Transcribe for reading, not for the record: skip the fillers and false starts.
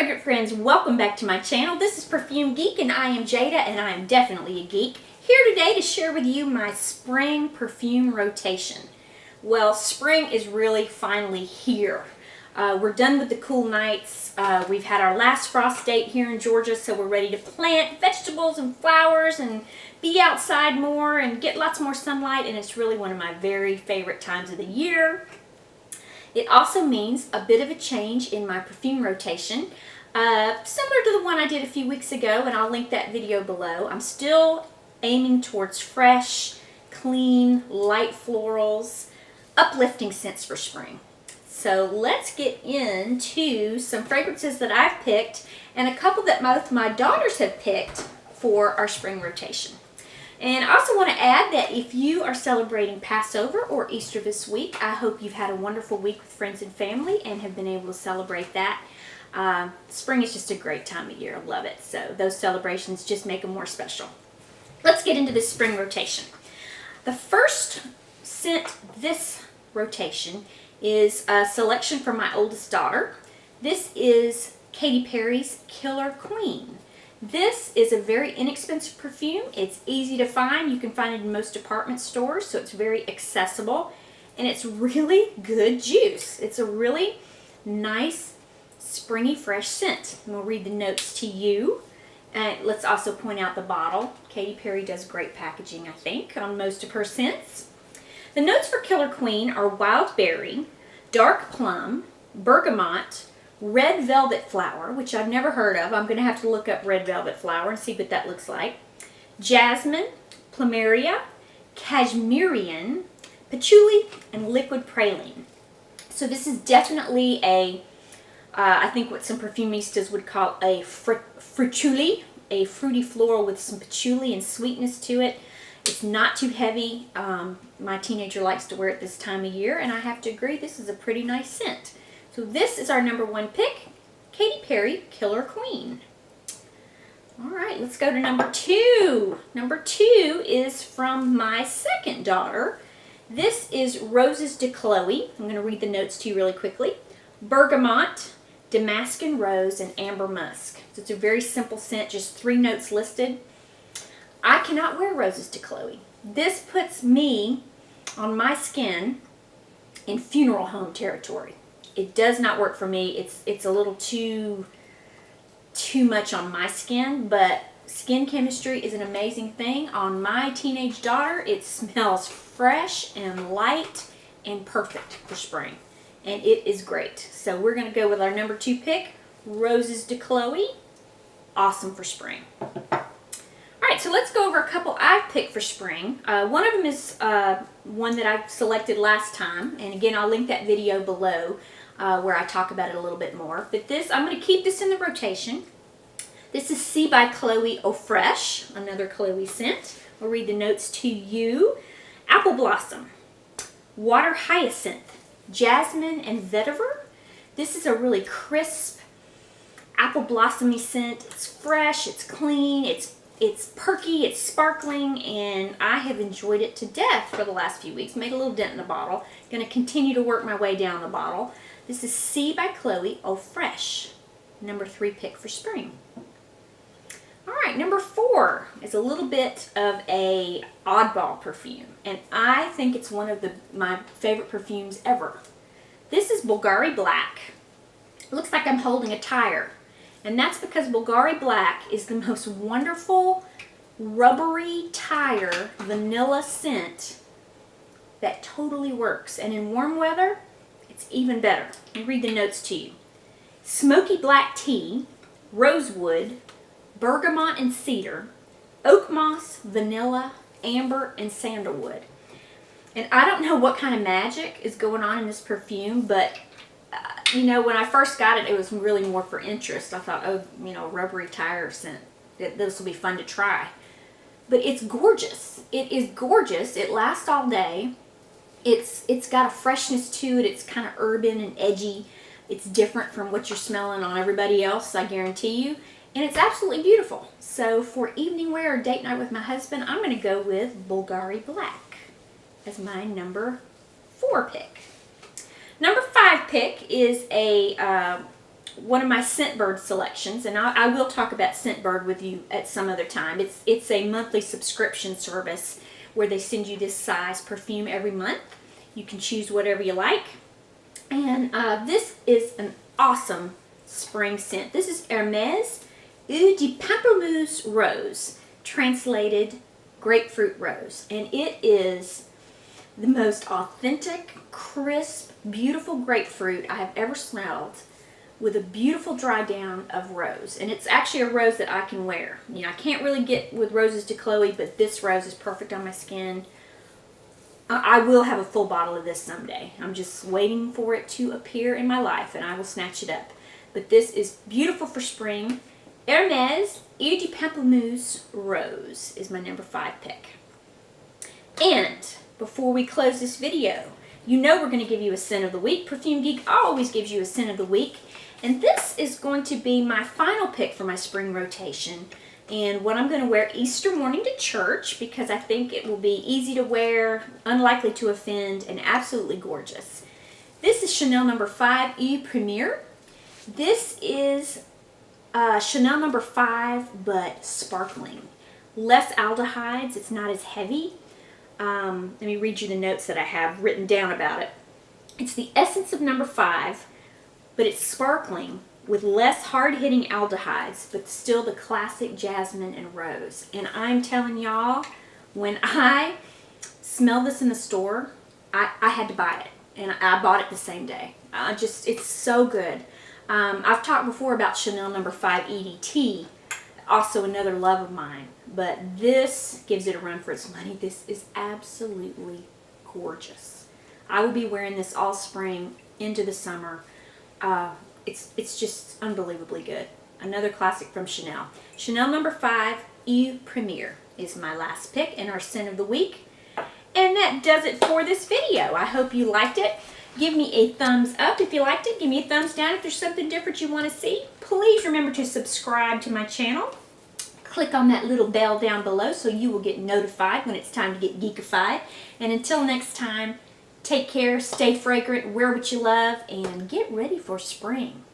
fragrant friends, welcome back to my channel. This is Perfume Geek and I am Jada and I am definitely a geek. Here today to share with you my spring perfume rotation. Well, spring is really finally here. We're done with the cool nights. We've had our last frost date here in Georgia, so we're ready to plant vegetables and flowers and be outside more and get lots more sunlight, and it's really one of my very favorite times of the year. It also means a bit of a change in my perfume rotation, similar to the one I did a few weeks ago, and I'll link that video below. I'm still aiming towards fresh, clean, light florals, uplifting scents for spring. So let's get into some fragrances that I've picked and a couple that both my daughters have picked for our spring rotation. And I also want to add that if you are celebrating Passover or Easter this week, I hope you've had a wonderful week with friends and family and have been able to celebrate that. Spring is just a great time of year. I love it. So those celebrations just make them more special. Let's get into this spring rotation. The first scent this rotation is a selection from my oldest daughter. This is Katy Perry's Killer Queen. This is a very inexpensive perfume. It's easy to find. You can find it in most department stores, so it's very accessible. And it's really good juice. It's a really nice, springy, fresh scent. And we'll read the notes to you. And let's also point out the bottle. Katy Perry does great packaging, I think, on most of her scents. The notes for Killer Queen are wild berry, dark plum, bergamot, red velvet flower, which I've never heard of. I'm going to have to look up red velvet flower and see what that looks like. Jasmine, plumeria, cashmerian, patchouli, and liquid praline. So this is definitely a, I think what some perfumistas would call a fruituli, a fruity floral with some patchouli and sweetness to it. It's not too heavy. My teenager likes to wear it this time of year, and I have to agree, this is a pretty nice scent. So this is our number one pick, Katy Perry Killer Queen. All right, let's go to number two. Number two is from my second daughter. This is Roses de Chloe. I'm going to read the notes to you really quickly. Bergamot, Damascus rose, and amber musk. So it's a very simple scent, just 3 notes listed. I cannot wear Roses de Chloe. This puts me on my skin in funeral home territory. It does not work for me. It's a little too much on my skin, but skin chemistry is an amazing thing. On my teenage daughter, it smells fresh and light and perfect for spring. And it is great. So we're going to go with our number 2 pick, Roses de Chloe. Awesome for spring. Alright, so let's go over a couple I've picked for spring. One of them is one that I selected last time. And again, I'll link that video below. Where I talk about it a little bit more. But this, I'm going to keep this in the rotation. This is C by Chloe Eau Fraiche, another Chloe scent. I'll read the notes to you. Apple Blossom, Water Hyacinth, Jasmine, and Vetiver. This is a really crisp, apple blossomy scent. It's fresh, it's clean, it's perky, it's sparkling, and I have enjoyed it to death for the last few weeks. Made a little dent in the bottle. Going to continue to work my way down the bottle. This is C by Chloe Eau Fraiche, number 3 pick for spring. All right, number 4 is a little bit of a oddball perfume, and I think it's one of my favorite perfumes ever. This is Bvlgari Black. It looks like I'm holding a tire, and that's because Bvlgari Black is the most wonderful rubbery tire vanilla scent that totally works, and in warm weather, it's even better. Let me read the notes to you. Smoky black tea, rosewood, bergamot and cedar, oak moss, vanilla, amber, and sandalwood. And I don't know what kind of magic is going on in this perfume, but you know, when I first got it, it was really more for interest. I thought, oh, you know, rubbery tire scent. This will be fun to try. But it's gorgeous. It is gorgeous. It lasts all day. It's got a freshness to it. It's kind of urban and edgy. It's different from what you're smelling on everybody else, I guarantee you. And it's absolutely beautiful. So for evening wear or date night with my husband, I'm going to go with Bvlgari Black as my number 4 pick. Number 5 pick is a one of my Scentbird selections, and I will talk about Scentbird with you at some other time. It's a monthly subscription service where they send you this size perfume every month. You can choose whatever you like. And this is an awesome spring scent. This is Hermes Eau de Pamplemousse Rose, translated grapefruit rose. And it is the most authentic, crisp, beautiful grapefruit I have ever smelled, with a beautiful dry down of rose. And it's actually a rose that I can wear. You know, I can't really get with roses to Chloe, but this rose is perfect on my skin. I will have a full bottle of this someday. I'm just waiting for it to appear in my life, and I will snatch it up. But this is beautiful for spring. Hermes Eau de Pamplemousse Rose is my number 5 pick. And before we close this video, you know we're going to give you a scent of the week. Perfume Geek always gives you a scent of the week. And this is going to be my final pick for my spring rotation. And what I'm going to wear Easter morning to church, because I think it will be easy to wear, unlikely to offend, and absolutely gorgeous. This is Chanel number 5 Eau Premiere. This is Chanel number 5, but sparkling. Less aldehydes, it's not as heavy. Let me read you the notes that I have written down about it. It's the essence of number 5, but it's sparkling with less hard-hitting aldehydes, but still the classic jasmine and rose. And I'm telling y'all, when I smelled this in the store, I had to buy it. And I bought it the same day. It's so good. I've talked before about Chanel number 5 EDT, also another love of mine. But this gives it a run for its money. This is absolutely gorgeous. I will be wearing this all spring into the summer. It's just unbelievably good. Another classic from Chanel. Chanel number 5 Eau Premiere is my last pick and our scent of the week. And that does it for this video. I hope you liked it. Give me a thumbs up if you liked it. Give me a thumbs down if there's something different you want to see. Please remember to subscribe to my channel. Click on that little bell down below so you will get notified when it's time to get geekified. And until next time, take care, stay fragrant, wear what you love, and get ready for spring.